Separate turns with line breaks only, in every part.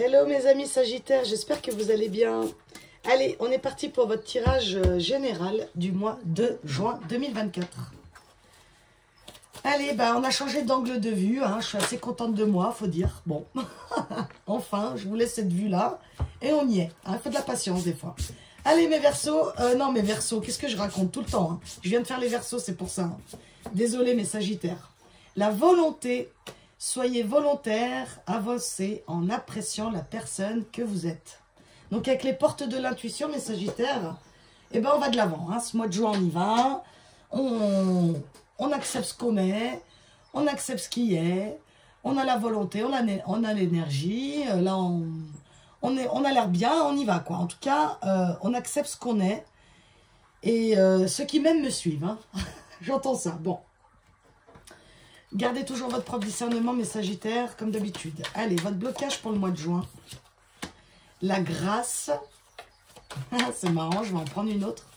Hello mes amis Sagittaires, j'espère que vous allez bien. Allez, on est parti pour votre tirage général du mois de juin 2024. Allez, bah on a changé d'angle de vue, hein. Je suis assez contente de moi, faut dire. Bon, enfin, je vous laisse cette vue-là et on y est. Il faut de la patience des fois. Allez mes Verseaux, non mes Verseaux, qu'est-ce que je raconte tout le temps, hein. Je viens de faire les Verseaux, c'est pour ça. Hein. Désolé mes Sagittaires. La volonté... Soyez volontaire, avancez en appréciant la personne que vous êtes. Donc avec les portes de l'intuition, mes Sagittaires, eh ben on va de l'avant. Hein. Ce mois de juin, on y va. On accepte ce qu'on est. On accepte ce qui est. On a la volonté, on a l'énergie. Là, on a l'air bien, on y va, quoi. En tout cas, on accepte ce qu'on est. Et ceux qui m'aiment me suivent. Hein. J'entends ça. Bon. Gardez toujours votre propre discernement, mes Sagittaires, comme d'habitude. Allez, votre blocage pour le mois de juin. La grâce. C'est marrant, je vais en prendre une autre.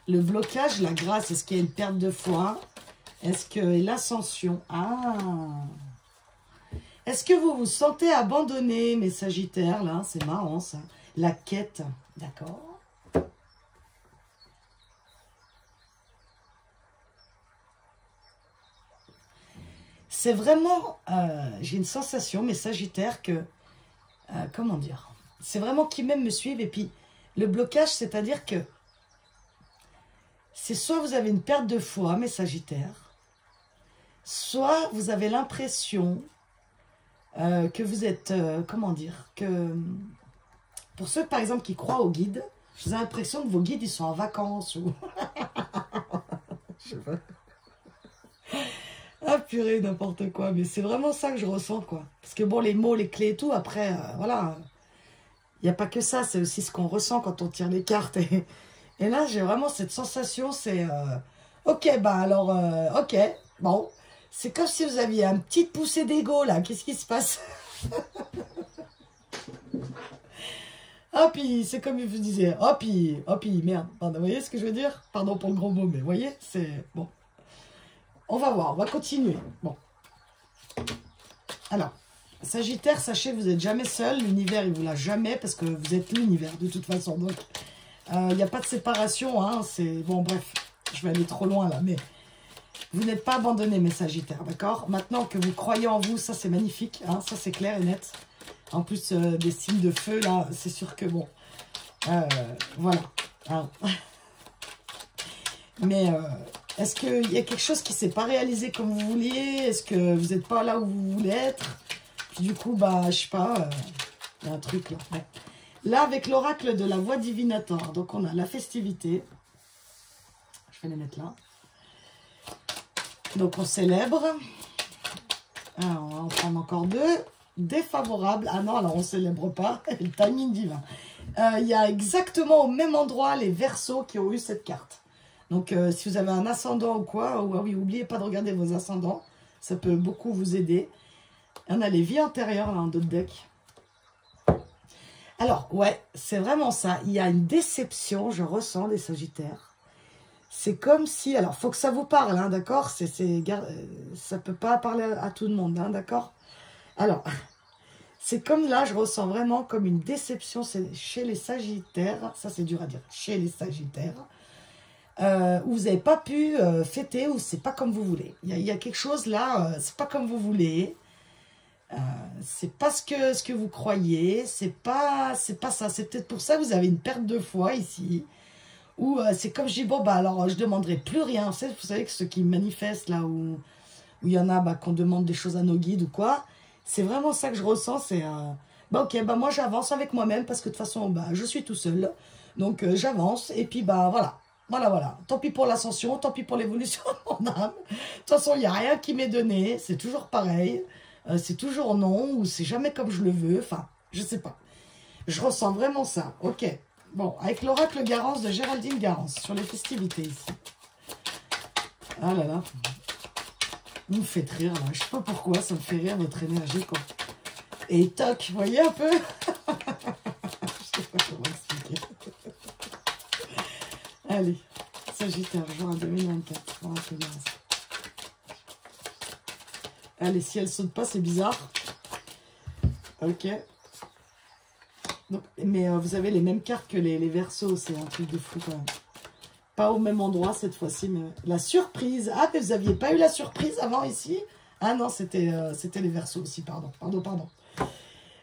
Le blocage, la grâce, est-ce qu'il y a une perte de foi? Est-ce que l'ascension? Ah. Est-ce que vous vous sentez abandonné, mes Sagittaires, là? C'est marrant, ça. La quête, d'accord. C'est vraiment, j'ai une sensation, mes Sagittaires, que, comment dire, c'est vraiment qui même me suivent. Et puis, le blocage, c'est-à-dire que c'est soit vous avez une perte de foi, mes Sagittaires, soit vous avez l'impression que vous êtes, comment dire, que pour ceux, par exemple, qui croient aux guides, j'ai l'impression que vos guides, ils sont en vacances ou... Je sais pas. Ah purée, n'importe quoi. Mais c'est vraiment ça que je ressens, quoi. Parce que bon, les mots, les clés et tout, après, voilà. Il n'y a pas que ça, c'est aussi ce qu'on ressent quand on tire les cartes. Et là, j'ai vraiment cette sensation, c'est... ok, bah alors, ok, bon. C'est comme si vous aviez un petit poussée d'ego, là. Qu'est-ce qui se passe? Ah, puis, c'est comme je vous disais. Oh, puis, merde. Pardon, vous voyez ce que je veux dire? Pardon pour le gros mot, mais vous voyez, c'est... Bon. On va voir, on va continuer. Bon. Alors, Sagittaire, sachez que vous n'êtes jamais seul. L'univers, il ne vous l'a jamais parce que vous êtes l'univers de toute façon. Donc, il n'y a pas de séparation. Hein, c'est bon, bref, je vais aller trop loin là. Mais vous n'êtes pas abandonnés, mes Sagittaires, d'accord? Maintenant que vous croyez en vous, ça c'est magnifique. Hein, ça c'est clair et net. En plus, des signes de feu, là, c'est sûr que bon. Voilà. Hein. Mais... est-ce qu'il y a quelque chose qui ne s'est pas réalisé comme vous vouliez? Est-ce que vous n'êtes pas là où vous voulez être? Puis du coup, bah, je sais pas, il y a un truc là. Ouais. Là, avec l'oracle de la voix divinatoire, donc on a la festivité. Je vais les mettre là. Donc on célèbre. Alors, on va en prendre encore deux. Défavorable. Ah non, alors on ne célèbre pas. Le timing divin. Il y a exactement au même endroit les Verseaux qui ont eu cette carte. Donc, si vous avez un ascendant ou quoi, ou, ah oui, n'oubliez pas de regarder vos ascendants. Ça peut beaucoup vous aider. On a les vies antérieures, là, en d'autres decks. Alors, ouais, c'est vraiment ça. Il y a une déception, je ressens, les Sagittaires. C'est comme si... Alors, il faut que ça vous parle, hein, d'accord? Ça ne peut pas parler à tout le monde, hein, d'accord? Alors, c'est comme là, je ressens vraiment comme une déception chez les Sagittaires. Ça, c'est dur à dire. Chez les Sagittaires. Où vous n'avez pas pu fêter, ou c'est pas comme vous voulez. Il y a quelque chose là, c'est pas comme vous voulez. C'est pas ce que vous croyez. C'est pas ça. C'est peut-être pour ça que vous avez une perte de foi ici. Ou c'est comme je dis, bon, bah alors je demanderai plus rien. Vous savez que ceux qui manifestent là, où il y en a qu'on demande des choses à nos guides ou quoi. C'est vraiment ça que je ressens. C'est, bah ok, bah moi j'avance avec moi-même parce que de toute façon, bah, je suis tout seul. Donc j'avance et puis bah voilà. Voilà. Tant pis pour l'ascension, tant pis pour l'évolution de mon âme. De toute façon, il n'y a rien qui m'est donné. C'est toujours pareil. C'est toujours non, ou c'est jamais comme je le veux. Enfin, je sais pas. Je ressens vraiment ça. Ok. Bon, avec l'oracle Garance de Géraldine Garance, sur les festivités ici. Ah là là. Vous me faites rire, là. Je sais pas pourquoi, ça me fait rire, votre énergie, quoi. Et toc, vous voyez un peu? Je sais pas comment expliquer. Allez, Sagittaire, juin 2024. On va bien ça. Allez, si elle saute pas, c'est bizarre. Ok. Donc, mais vous avez les mêmes cartes que les Verseaux, c'est un truc de fou quand même. Pas au même endroit cette fois-ci, mais la surprise. Ah, mais vous n'aviez pas eu la surprise avant ici? Ah non, c'était les Verseaux aussi, pardon.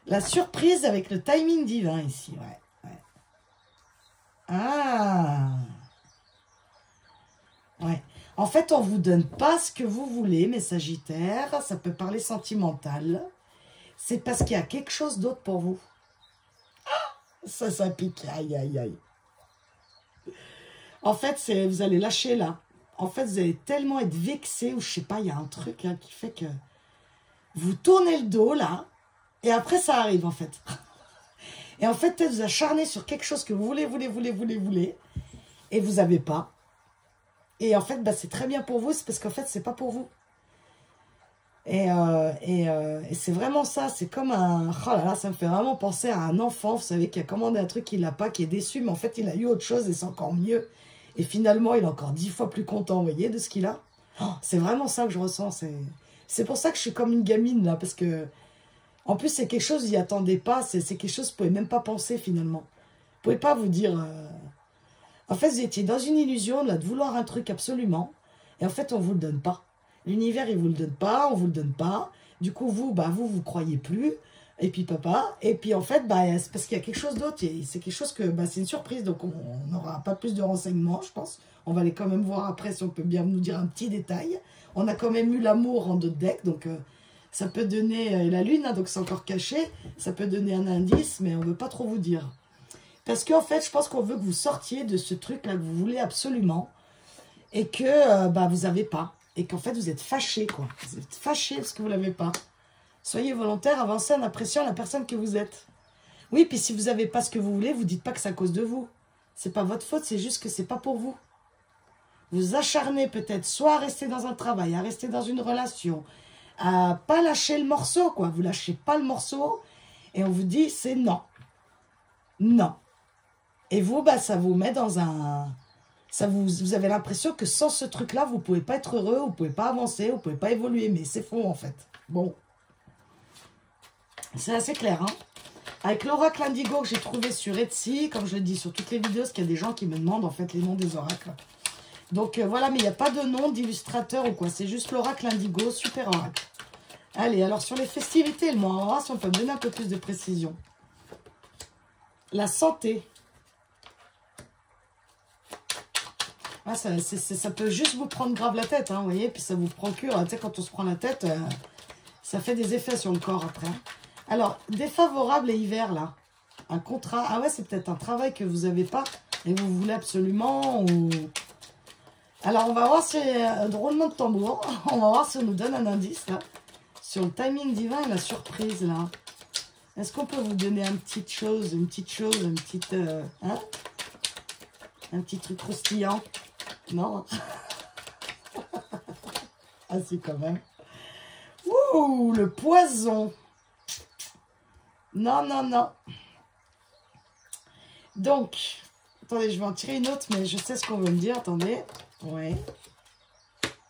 La surprise avec le timing divin ici, ouais. Ah, ouais. En fait, on ne vous donne pas ce que vous voulez, mes Sagittaires. Ça peut parler sentimental. C'est parce qu'il y a quelque chose d'autre pour vous. Ça pique. Aïe, aïe, aïe. En fait, vous allez lâcher là. En fait, vous allez tellement être vexé, ou je sais pas, il y a un truc hein, qui fait que vous tournez le dos là, et après ça arrive en fait. Et en fait, peut-être vous acharnez sur quelque chose que vous voulez, et vous n'avez pas. Et en fait, bah, c'est très bien pour vous, c'est parce qu'en fait, c'est pas pour vous. Et c'est vraiment ça, c'est comme un... Oh là là, ça me fait vraiment penser à un enfant, vous savez, qui a commandé un truc qu'il n'a pas, qui est déçu, mais en fait, il a eu autre chose et c'est encore mieux. Et finalement, il est encore 10 fois plus content, vous voyez, de ce qu'il a. Oh, c'est vraiment ça que je ressens, c'est pour ça que je suis comme une gamine, là, parce que... En plus, c'est quelque chose, vous n'y attendez pas, c'est quelque chose que vous ne pouvez même pas penser, finalement. Vous ne pouvez pas vous dire... En fait, vous étiez dans une illusion, là, de vouloir un truc absolument, et en fait, on ne vous le donne pas. L'univers, il ne vous le donne pas, on ne vous le donne pas. Du coup, vous croyez plus. Et puis, papa. Et puis, en fait, bah, c'est parce qu'il y a quelque chose d'autre. C'est quelque chose que, bah, c'est une surprise. Donc, on n'aura pas plus de renseignements, je pense. On va aller quand même voir après si on peut bien nous dire un petit détail. On a quand même eu l'amour en d'autres decks. Donc, ça peut donner la lune. Hein, donc, c'est encore caché. Ça peut donner un indice, mais on ne veut pas trop vous dire. Parce qu'en fait, je pense qu'on veut que vous sortiez de ce truc-là que vous voulez absolument. Et que, bah, vous n'avez pas. Et qu'en fait, vous êtes fâché, quoi. Vous êtes fâché parce que vous ne l'avez pas. Soyez volontaire, avancez en appréciant la personne que vous êtes. Oui, puis si vous n'avez pas ce que vous voulez, vous ne dites pas que c'est à cause de vous. C'est pas votre faute, c'est juste que c'est pas pour vous. Vous acharnez peut-être soit à rester dans un travail, à rester dans une relation, à pas lâcher le morceau, quoi. Vous lâchez pas le morceau et on vous dit c'est non. Non. Et vous, bah, ça vous met dans un... Vous avez l'impression que sans ce truc-là, vous ne pouvez pas être heureux, vous ne pouvez pas avancer, vous ne pouvez pas évoluer. Mais c'est faux, en fait. Bon. C'est assez clair, hein. Avec l'oracle indigo que j'ai trouvé sur Etsy, comme je le dis sur toutes les vidéos, parce qu'il y a des gens qui me demandent, en fait, les noms des oracles. Donc, voilà, mais il n'y a pas de nom d'illustrateur ou quoi. C'est juste l'oracle indigo, super oracle. Allez, alors, sur les festivités, le mois en race, on peut me donner un peu plus de précision. La santé. Ah, ça peut juste vous prendre grave la tête, hein, vous voyez, puis ça vous procure, tu sais, quand on se prend la tête, ça fait des effets sur le corps après. Alors, défavorable et hiver, là, un contrat, ah ouais, c'est peut-être un travail que vous n'avez pas et que vous voulez absolument, ou... Alors, on va voir si, drôlement de tambour, on va voir si on nous donne un indice, là, sur le timing divin et la surprise, là. Est-ce qu'on peut vous donner une petite chose, un petit truc croustillant? Non. Ah si, quand même. Ouh, le poison. Non, non, non. Donc, attendez, je vais en tirer une autre, mais je sais ce qu'on veut me dire. Attendez. Ouais.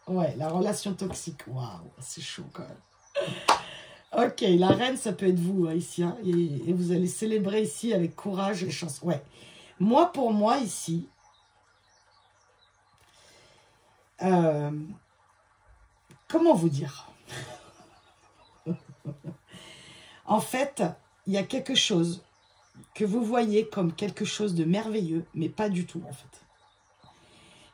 Ouais, la relation toxique. Waouh, c'est chaud quand même. Ok, la reine, ça peut être vous, hein, ici. Hein, et vous allez célébrer ici avec courage et chance. Ouais. Moi, pour moi, ici... comment vous dire? En fait, il y a quelque chose que vous voyez comme quelque chose de merveilleux, mais pas du tout, en fait.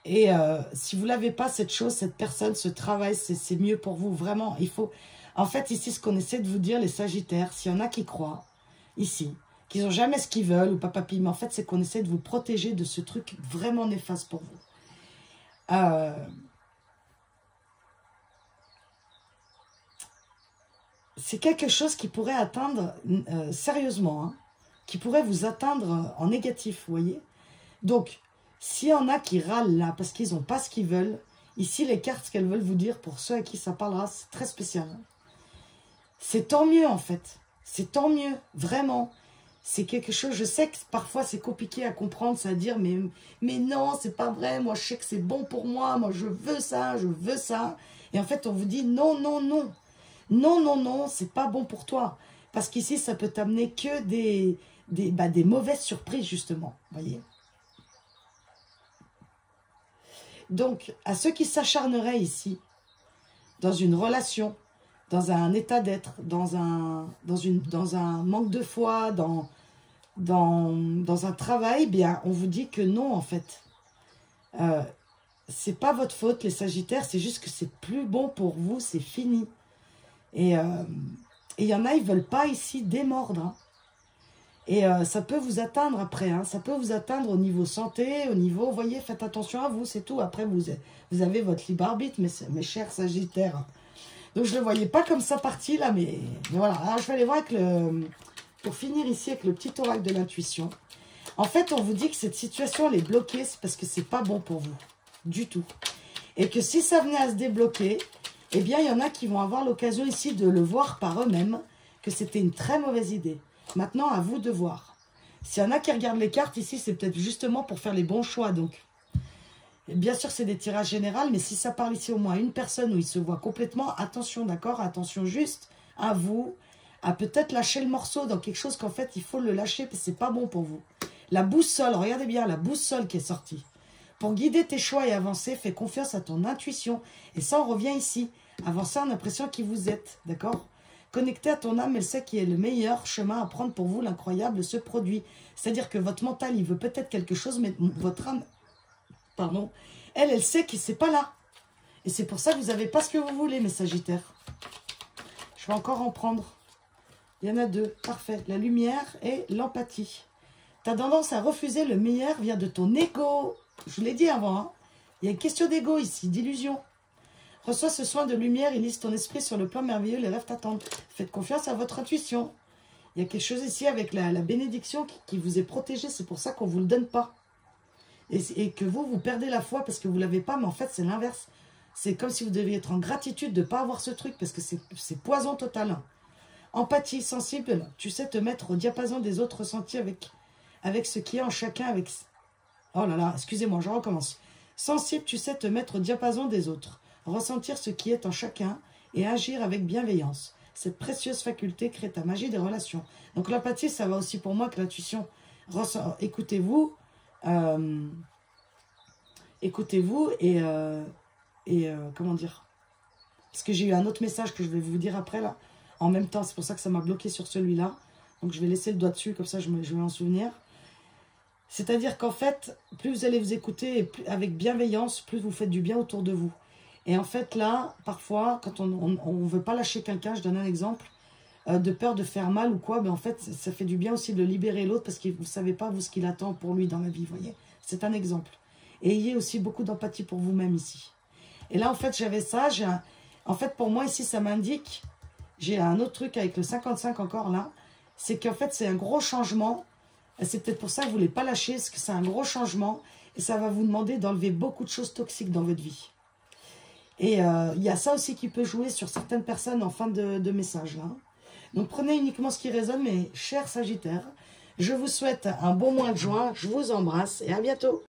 Et si vous l'avez pas, cette chose, cette personne, ce travail, c'est mieux pour vous, vraiment. Il faut... En fait, ici, ce qu'on essaie de vous dire, les Sagittaires, s'il y en a qui croient, ici, qu'ils n'ont jamais ce qu'ils veulent, ou pas papi, mais en fait, c'est qu'on essaie de vous protéger de ce truc vraiment néfaste pour vous. C'est quelque chose qui pourrait atteindre, sérieusement, hein, qui pourrait vous atteindre en négatif, vous voyez. Donc, s'il y en a qui râlent là, parce qu'ils n'ont pas ce qu'ils veulent, ici, les cartes, ce qu'elles veulent vous dire, pour ceux à qui ça parlera, c'est très spécial. Hein. C'est tant mieux, en fait. C'est tant mieux, vraiment. C'est quelque chose, je sais que parfois c'est compliqué à comprendre, c'est à dire, mais non, c'est pas vrai, moi je sais que c'est bon pour moi je veux ça, je veux ça. Et en fait, on vous dit non, non, non. Non, non, non, c'est pas bon pour toi. Parce qu'ici, ça peut t'amener que des mauvaises surprises, justement. Voyez. Donc, à ceux qui s'acharneraient ici, dans une relation, dans un état d'être, dans un manque de foi, dans un travail, bien, on vous dit que non, en fait. C'est pas votre faute, les Sagittaires, c'est juste que c'est plus bon pour vous, c'est fini. Et il y en a, ils veulent pas ici démordre. Hein. Et ça peut vous atteindre après, hein. Ça peut vous atteindre au niveau santé, au niveau, vous voyez, faites attention à vous, c'est tout. Après, vous avez votre libre arbitre, mes chers Sagittaires. Donc, je ne le voyais pas comme ça parti, là, mais voilà. Alors, je vais aller voir avec pour finir ici avec le petit oracle de l'intuition. En fait, on vous dit que cette situation, elle est bloquée, c'est parce que c'est pas bon pour vous, du tout. Et que si ça venait à se débloquer, eh bien, il y en a qui vont avoir l'occasion ici de le voir par eux-mêmes, que c'était une très mauvaise idée. Maintenant, à vous de voir. S'il y en a qui regardent les cartes ici, c'est peut-être justement pour faire les bons choix. Donc, bien sûr, c'est des tirages généraux, mais si ça parle ici au moins à une personne où il se voit complètement, attention, d'accord? Attention juste à vous, à peut-être lâcher le morceau dans quelque chose qu'en fait, il faut le lâcher parce que c'est pas bon pour vous. La boussole, regardez bien, la boussole qui est sortie. Pour guider tes choix et avancer, fais confiance à ton intuition. Et ça, on revient ici. Avancer en impression qui vous êtes, d'accord? Connectée à ton âme, elle sait qui est le meilleur chemin à prendre pour vous, l'incroyable se produit. C'est-à-dire que votre mental, il veut peut-être quelque chose, mais votre âme, pardon, elle sait que c'est pas là. Et c'est pour ça que vous n'avez pas ce que vous voulez, mes Sagittaires. Je vais encore en prendre. Il y en a deux, parfait. La lumière et l'empathie. Tu as tendance à refuser le meilleur vient de ton ego. Je vous l'ai dit avant, hein. Il y a une question d'ego ici, d'illusion. Reçois ce soin de lumière, illustre ton esprit sur le plan merveilleux, les rêves t'attendent. Faites confiance à votre intuition. Il y a quelque chose ici avec la bénédiction qui vous est protégée, c'est pour ça qu'on ne vous le donne pas. Et que vous perdez la foi parce que vous ne l'avez pas, mais en fait c'est l'inverse. C'est comme si vous deviez être en gratitude de ne pas avoir ce truc, parce que c'est poison total. Empathie, sensible, tu sais te mettre au diapason des autres ressentis avec ce qui est en chacun, avec... Oh là là, excusez-moi, je recommence. Sensible, tu sais te mettre au diapason des autres, ressentir ce qui est en chacun et agir avec bienveillance. Cette précieuse faculté crée ta magie des relations. Donc l'empathie, ça va aussi pour moi que l'intuition. Écoutez-vous, écoutez-vous et comment dire? Parce que j'ai eu un autre message que je vais vous dire après là. En même temps, c'est pour ça que ça m'a bloqué sur celui-là. Donc je vais laisser le doigt dessus, comme ça je vais m'en souvenir. C'est-à-dire qu'en fait, plus vous allez vous écouter et avec bienveillance, plus vous faites du bien autour de vous. Et en fait là, parfois, quand on ne veut pas lâcher quelqu'un, je donne un exemple, de peur de faire mal ou quoi, mais en fait, ça fait du bien aussi de libérer l'autre parce que vous ne savez pas, vous, ce qu'il attend pour lui dans la vie, vous voyez. C'est un exemple. Et ayez aussi beaucoup d'empathie pour vous-même ici. Et là, en fait, j'avais ça. En fait, pour moi, ici, ça m'indique... J'ai un autre truc avec le 55 encore là. C'est qu'en fait, c'est un gros changement. C'est peut-être pour ça que vous ne voulez pas lâcher. Parce que c'est un gros changement. Et ça va vous demander d'enlever beaucoup de choses toxiques dans votre vie. Et il y a ça aussi qui peut jouer sur certaines personnes en fin de message là. Donc, prenez uniquement ce qui résonne. Mes chers Sagittaires, je vous souhaite un bon mois de juin. Je vous embrasse et à bientôt.